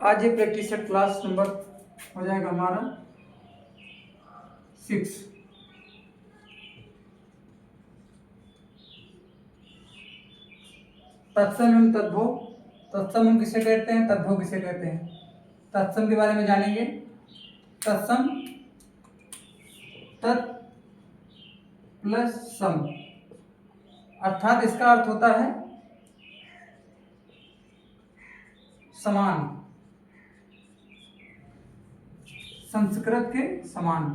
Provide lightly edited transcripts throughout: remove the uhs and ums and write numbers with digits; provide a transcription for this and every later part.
आज ये practice set class number हो जाएगा हमारा 6। तत्सम एवं तद्भव। तत्सम हम किसे कहते हैं, तद्भव किसे कहते हैं। तत्सम के बारे में जानेंगे। तत्सम तत् प्लस सम, अर्थात इसका अर्थ होता है समान, संस्कृत के समान।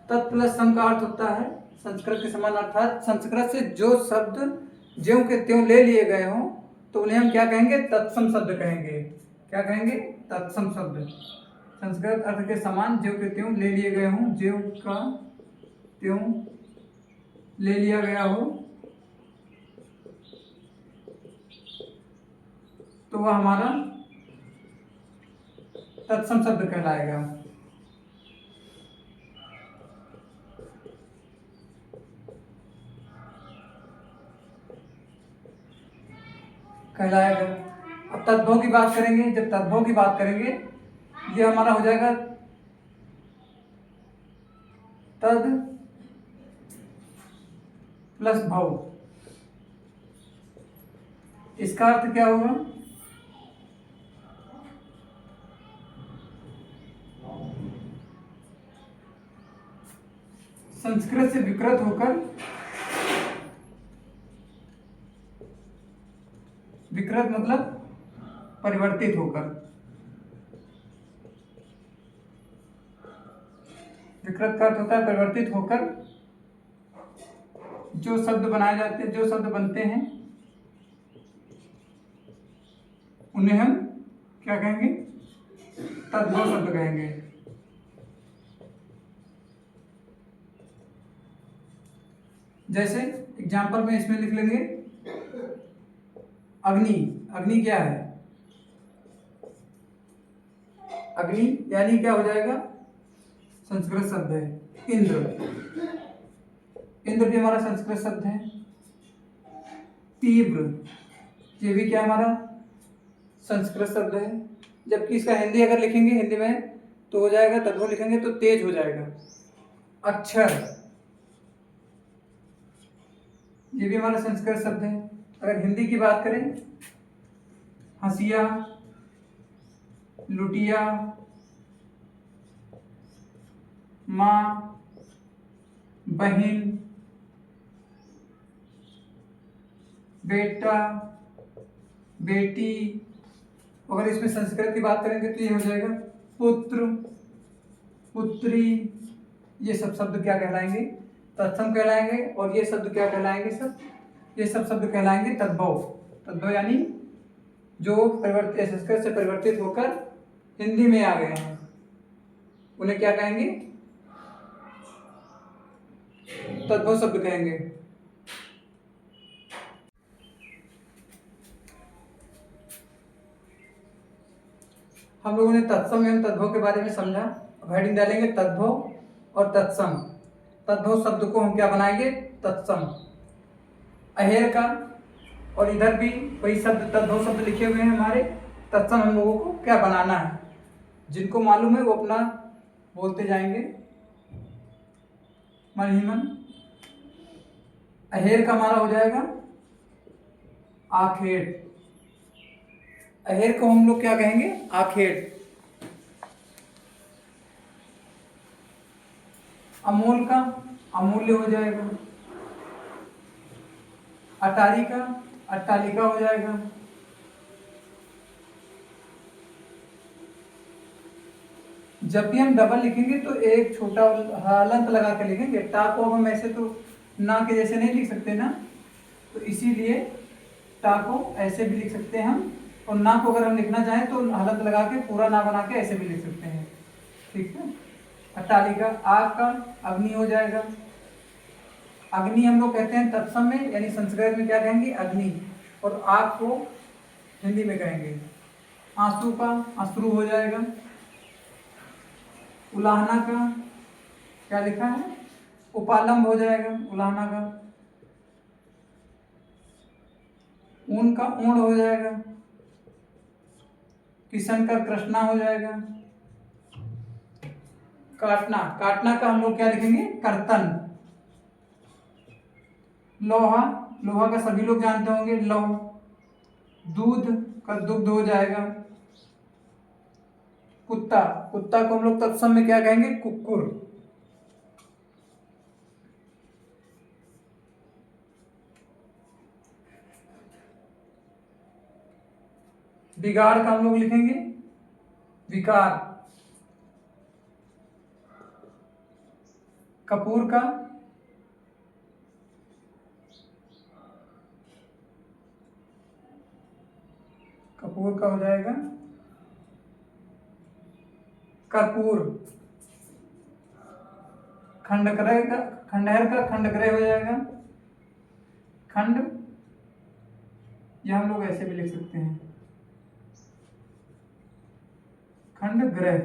तत् प्लस सम का अर्थ होता है संस्कृत के समान, अर्थात संस्कृत से जो शब्द ज्यों के त्यों ले लिए गए हों तो उन्हें हम क्या कहेंगे, तत्सम शब्द कहेंगे। क्या कहेंगे, तत्सम शब्द। संस्कृत अर्थ के समान ज्यों के त्यों ले लिए गए हों, ज्यों का त्यों ले लिया गया हो तो वह हमारा तत्सम शब्द कहलाएगा। अब तद्भव की बात करेंगे। जब तद्भव की बात करेंगे, ये हमारा हो जाएगा तद प्लस भव। इसका अर्थ क्या होगा, संस्कृत से विकृत होकर, विकृत मतलब परिवर्तित होकर, विकृत का अर्थ होता है परिवर्तित होकर जो शब्द बनाए जाते हैं, जो शब्द बनते हैं उन्हें हम क्या कहेंगे, तद्भव शब्द कहेंगे। जैसे एग्जाम्पल में इसमें लिख लेंगे अग्नि। अग्नि क्या है, अग्नि यानी क्या हो जाएगा, संस्कृत शब्द है। इंद्र, इंद्र भी हमारा संस्कृत शब्द है। तीव्र, ये भी क्या हमारा संस्कृत शब्द है। जबकि इसका हिंदी अगर लिखेंगे, हिंदी में तो हो जाएगा, तद्भव लिखेंगे तो तेज हो जाएगा। अक्षर, ये भी हमारा संस्कृत शब्द है। अगर हिंदी की बात करें, हंसिया, लुटिया, माँ, बहन, बेटा, बेटी। अगर इसमें संस्कृत की बात करेंगे तो ये हो जाएगा पुत्र, पुत्री। ये सब शब्द क्या कहलाएंगे, तत्सम कहलाएंगे। और ये शब्द क्या कहलाएंगे, सब ये सब शब्द कहलाएंगे तद्भव। तद्भव यानी जो परिवर्तित, संस्कृत से परिवर्तित होकर हिंदी में आ गए हैं, उन्हें क्या कहेंगे, तद्भव शब्द कहेंगे। हम लोगों ने तत्सम एवं तद्भव के बारे में समझा। अब हेडिंग डालेंगे तद्भव और तत्सम। तद्भव शब्द को हम क्या बनाएंगे, तत्सम। अहेर का, और इधर भी वही शब्द तद्भव शब्द लिखे हुए हैं हमारे। तत्सम हम लोगों को क्या बनाना है, जिनको मालूम है वो अपना बोलते जाएंगे मन ही मन। अहेर का हमारा हो जाएगा आखेर। अहेर को हम लोग क्या कहेंगे, आखेर। अमोल का अमूल्य हो जाएगा। अटारी का अट्टालिका हो जाएगा। जब भी हम डबल लिखेंगे तो एक छोटा हलंत लगा के लिखेंगे। टा को हम ऐसे तो ना के जैसे नहीं लिख सकते ना, तो इसीलिए टा को ऐसे भी लिख सकते हैं हम। और ना को अगर हम लिखना चाहें तो हलंत लगा के पूरा ना बना के ऐसे भी लिख सकते हैं, ठीक है। अट्टालिका। आग का अग्नि हो जाएगा। अग्नि हम लोग कहते हैं तत्सम में, यानी संस्कृत में क्या कहेंगे, अग्नि। और आग को हिंदी में कहेंगे। आंसू का अश्रु हो जाएगा। उलाहना का क्या लिखा है, उपालंब हो जाएगा उलाहना का। ऊन का ऊण हो जाएगा, किशन का कृष्णा हो जाएगा, काटना, काटना का हम लोग क्या लिखेंगे, कर्तन। लोहा, लोहा का सभी लोग जानते होंगे, लौह। दूध का दुग्ध हो जाएगा। कुत्ता, कुत्ता को हम लोग तत्सम में क्या कहेंगे, कुक्कुर। बिगाड़ का हम लोग लिखेंगे विकार। कपूर का हो जाएगा कर्पूर। खंडग्रह का, खंडहर का खंडग्रह हो जाएगा खंड, या हम लोग ऐसे भी लिख सकते हैं खंड ग्रह।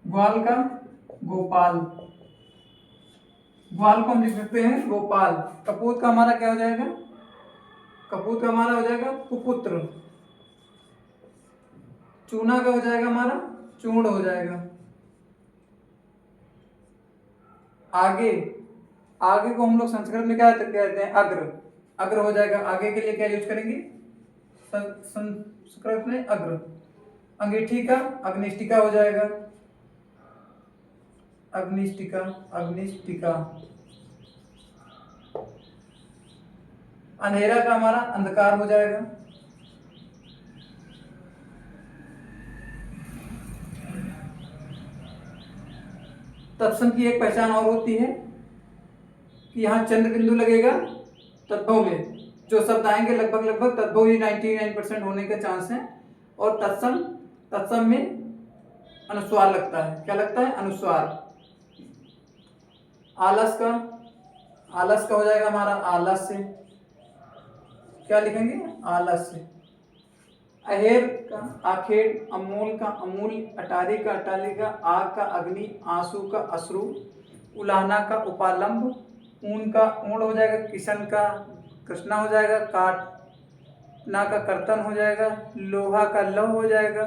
ग्वाल का गोपाल, ग्वाल को हम लिख सकते हैं गोपाल। कपूत का हमारा क्या हो जाएगा, कपूत का हमारा हो जाएगा कुपुत्र। चूना का हो जाएगा हमारा चूर्ण हो जाएगा। आगे, आगे को हम लोग संस्कृत में क्या कहते हैं, अग्र। अग्र हो जाएगा, आगे के लिए क्या यूज करेंगे संस्कृत में, अग्र। अंगीठी का अग्निष्टिका हो जाएगा, अग्निष्टिका, अग्निष्टिका। अंधेरा का हमारा अंधकार हो जाएगा। तत्सम की एक पहचान और होती है कि यहाँ चंद्र बिंदु लगेगा तद्भव में, जो शब्द आएंगे लगभग लगभग तद्भव ही 99% होने के चांस हैं। और तत्सम, तत्सम में अनुस्वार लगता है, क्या लगता है, अनुस्वार। आलस का, आलस का हो जाएगा हमारा आलस्य, क्या लिखेंगे, आलस्य। अहेर का आखेर, अमूल का अमूल, अटारी का अटालिका, आग का अग्नि, आंसू का अश्रु, उलाहना का उपालंब, ऊन का ऊण हो जाएगा, किशन का कृष्णा हो जाएगा, काटना का कर्तन हो जाएगा, लोहा का लौह हो जाएगा,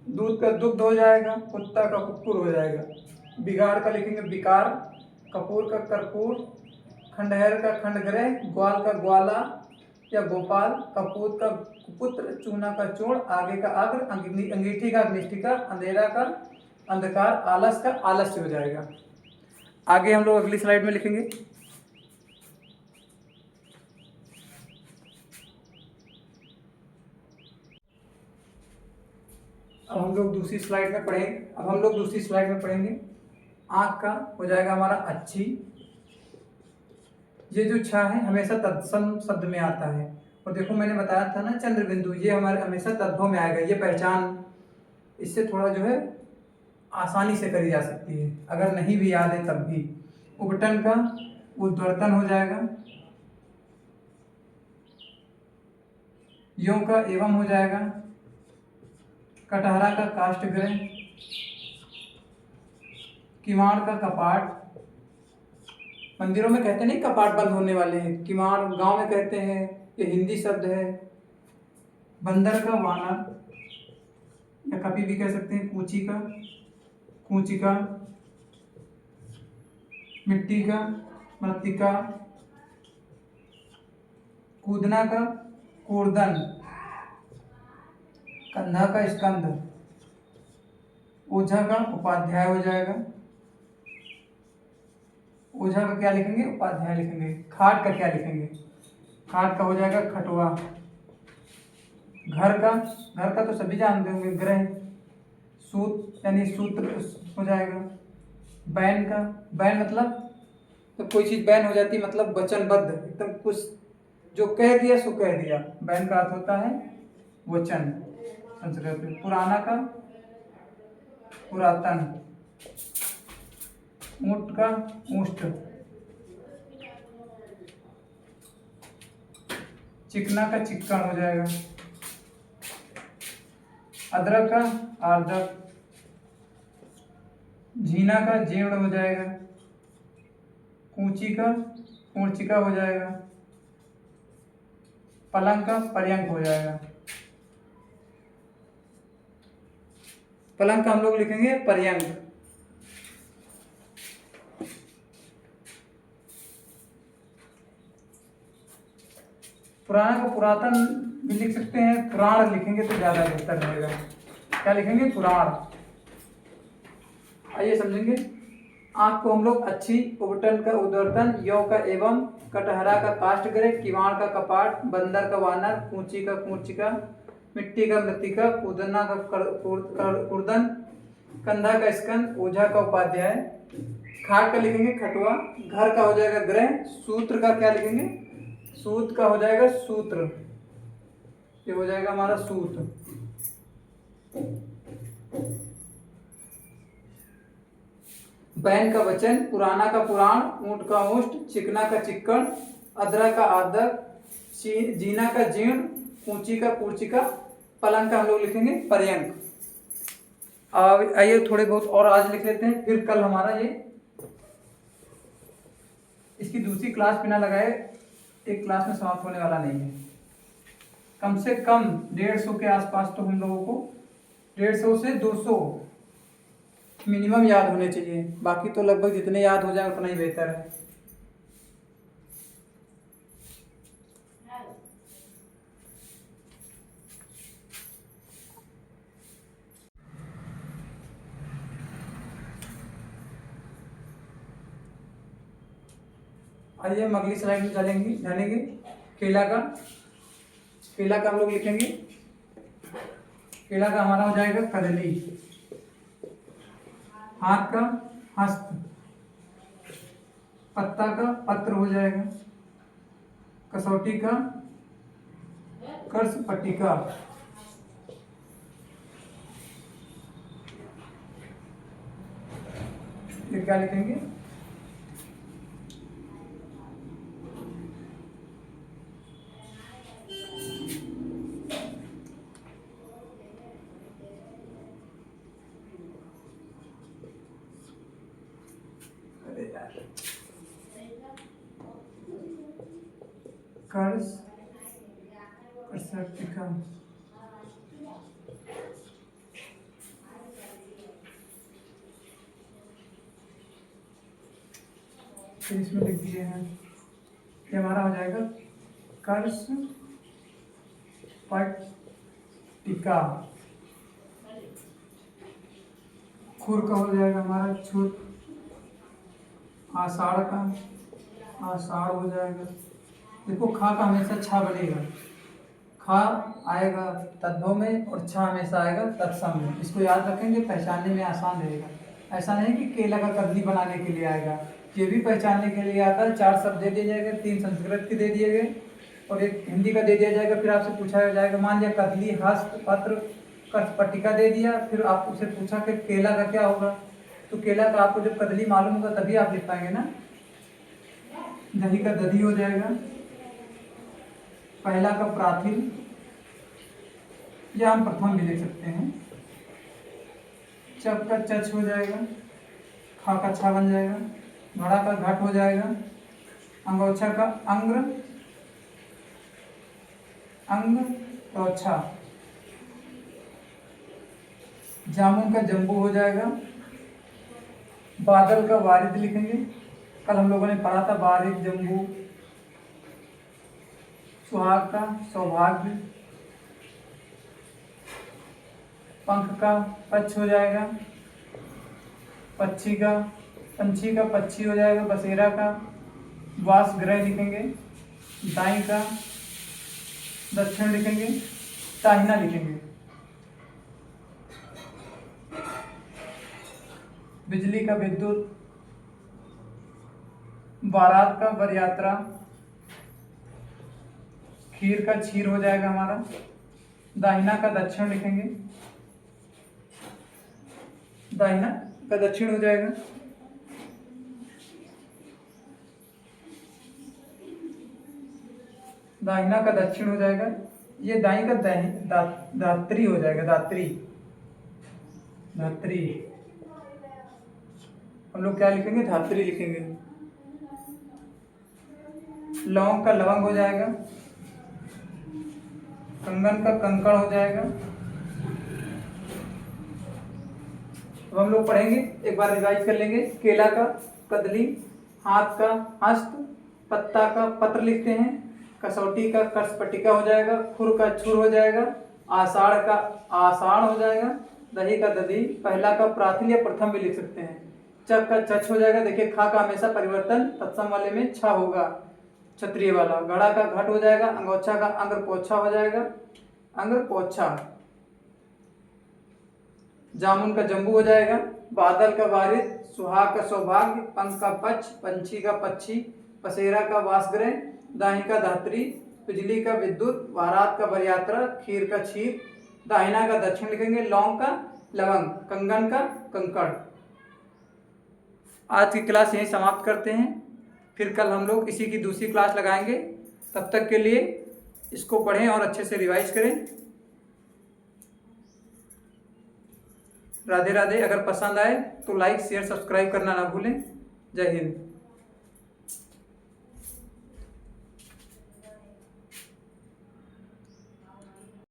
दूध का दुग्ध हो जाएगा, कुत्ता का कुक्कुर हो जाएगा। बिगाड़ का लिखेंगे विकार, कपूर का कर्पूर, खंडहर का खंडग्रह, ग्वाल का ग्वाला या गोपाल, कपूत का कुपुत्र, चूना का चूर्ण, आगे का अग्र, अंगीठी का अग्निष्टिका, अंधेरा का अंधकार, आलस का आलस्य हो जाएगा। आगे हम लोग अगली स्लाइड में लिखेंगे। अब हम लोग दूसरी स्लाइड में पढ़ेंगे। आँख का हो जाएगा हमारा अच्छी। ये जो छा है हमेशा तत्सम शब्द में आता है, और देखो मैंने बताया था ना चंद्र बिंदु, ये हमारे हमेशा तद्भव में आएगा। ये पहचान इससे थोड़ा जो है आसानी से करी जा सकती है, अगर नहीं भी याद है तब भी। उपटन का उद्वर्तन हो जाएगा, यों का एवं हो जाएगा, कटहरा का काष्ठगृह, किवाड़ का कपाट। मंदिरों में कहते नहीं कपाट बंद होने वाले हैं, किवाड़ गांव में कहते हैं, ये हिंदी शब्द है। बंदर का वानर, या कभी भी कह सकते हैं कूची का, कूचिका। मिट्टी का मृत्तिका, कूदना का कूर्दन, कंधा का स्कंद, ओझा का उपाध्याय हो जाएगा। ओझा का क्या लिखेंगे, उपाध्याय लिखेंगे। खाट का क्या लिखेंगे, खाट का हो जाएगा खटुआ। घर का तो सभी जानते होंगे, ग्रह। सूत यानी सूत्र हो जाएगा। बैन का, बैन मतलब तो कोई चीज बैन हो जाती है, मतलब वचनबद्ध, एकदम कुछ जो कह दिया सो कह दिया। बैन का अर्थ होता है वचन संस्कृत में। पुराना का पुरातन, ऊंट का ऊष्ट, चिकना का चिक्कन हो जाएगा। अदरक का आर्द्रक, झीना का जीर्ण हो जाएगा। कूची का कूर्चिका हो जाएगा। पलंग का पर्यंक हो जाएगा। पलंग का हम लोग लिखेंगे पर्यंक। पुराना का पुरातन भी लिख सकते हैं, पुराण लिखेंगे तो ज्यादा बेहतर रहेगा। क्या लिखेंगे? पुराण। आइए समझेंगे। आंख को हम लोग अच्छी, उबटन का उदरतन, यौ का एवं, कटहरा का काष्ठगृह, किवाड़ का कपाट, बंदर का वानर, कूची का कूर्चिका, मिट्टी का मृतिका, कूदना का कुर्दन, कंधा का स्कंद, ओझा का उपाध्याय। खाट का लिखेंगे खटुआ, घर का हो जाएगा ग्रह, सूत्र का क्या लिखेंगे? सूत का हो जाएगा सूत्र, ये हो जाएगा हमारा सूत। बैन का वचन, पुराना का पुराण, ऊंट का ऊष्ट, चिकना का चिक्कड़, अदरा का आदर, जीना का जीर्ण, कूची का कूर्चिका, पलंग का हम लोग लिखेंगे पर्यंक। आइए थोड़े बहुत और आज लिख लेते हैं, फिर कल हमारा ये इसकी दूसरी क्लास बिना लगाए एक क्लास में समाप्त होने वाला नहीं है। कम से कम 150 के आसपास तो हम लोगों को 150 से 200 मिनिमम याद होने चाहिए। बाकी तो लगभग जितने याद हो जाए उतना ही बेहतर है। आइए हम अगली स्लाइड में जानेंगे। केला का हम लोग लिखेंगे, केला का हमारा हो जाएगा कदली। हाथ का हस्त, पत्ता का पत्र हो जाएगा, कसौटी का कर्ष पट्टिका, फिर क्या लिखेंगे? कर्ष पट्टिका। फिर इसमें लिख दिए हैं, ये हमारा हो जाएगा कर्ष पट्टिका। खुर का हो जाएगा हमारा छुर, आषाढ़ का आषाढ़ हो जाएगा। देखो खा का हमेशा छा बनेगा, खा आएगा तद्भव में और छा हमेशा आएगा तत्सम में। इसको याद रखेंगे, पहचानने में आसान रहेगा। ऐसा नहीं कि केला का कदली बनाने के लिए आएगा, ये भी पहचानने के लिए आता है। 4 शब्द दे दिए जाएंगे, 3 संस्कृत के दे दिए गए और 1 हिंदी का दे दिया जाएगा। फिर आपसे पूछा जाएगा, मान लिया कदली, हस्त, पत्र, कर्ष पट्टिका दे दिया, फिर आप उससे पूछा कि केला का क्या होगा, तो केला का आपको जब कदली मालूम होगा तभी आप लिख पाएंगे ना। दही का दधी हो जाएगा, पहला का प्राथिल, या हम प्रथम भी लिख सकते हैं। चप का चच हो जाएगा, खा का छा बन जाएगा, घड़ा का घट हो जाएगा, अंगोछा का अंग्र, अंग तो छा, जामुन का जम्बू हो जाएगा, बादल का वारिद लिखेंगे, कल हम लोगों ने पढ़ा था वारिद जम्बू। सुहाग का सौभाग्य, पंख का पक्ष हो जाएगा, पंछी का पक्षी हो जाएगा, बसेरा का वास ग्रह लिखेंगे, दाई का दक्षिण लिखेंगे, दाहिना लिखेंगे, बिजली का विद्युत, बारात का बरयात्रा, खीर का क्षीर हो जाएगा हमारा, दाहिना का दक्षिण लिखेंगे, दाहिना का दक्षिण हो जाएगा, दाहिना का दक्षिण हो जाएगा। ये दाई का दात्री हो जाएगा, दात्री धात्री। हम लोग क्या लिखेंगे? धात्री लिखेंगे। लौंग का लवंग हो जाएगा, कंगन का कंकड़ हो जाएगा। अब हम लोग पढ़ेंगे, एक बार रिवाइज कर लेंगे। केला का कदली, हाथ का हस्त, पत्ता का पत्र लिखते हैं, कसौटी का कसपटिका हो जाएगा, खुर का छुर हो जाएगा, आषाढ़ का आषाढ़ हो जाएगा, दही का दधी, पहला का प्राथी या प्रथम भी लिख सकते हैं, चक का चच हो जाएगा। देखिए खा का हमेशा परिवर्तन तत्सम वाले में छ होगा, क्षत्रिय वाला। घड़ा का घट हो जाएगा, अंगोछा का अंग्र पोछा हो जाएगा, अंग्र पोछा। जामुन का जम्बू हो जाएगा, बादल का वारिद, सुहाग का सौभाग्य, पंख का पक्ष, पंछी का पक्षी, पसेरा का वासगृह, दाही का धात्री, बिजली का विद्युत, बारात का बरयात्रा, खीर का क्षीर, दाहिना का दक्षिण लिखेंगे, लौंग का लवंग, कंगन का कंकड़। आज की क्लास यहीं समाप्त करते हैं, फिर कल हम लोग इसी की दूसरी क्लास लगाएंगे। तब तक के लिए इसको पढ़ें और अच्छे से रिवाइज करें। राधे राधे। अगर पसंद आए तो लाइक शेयर सब्सक्राइब करना ना भूलें। जय हिंद।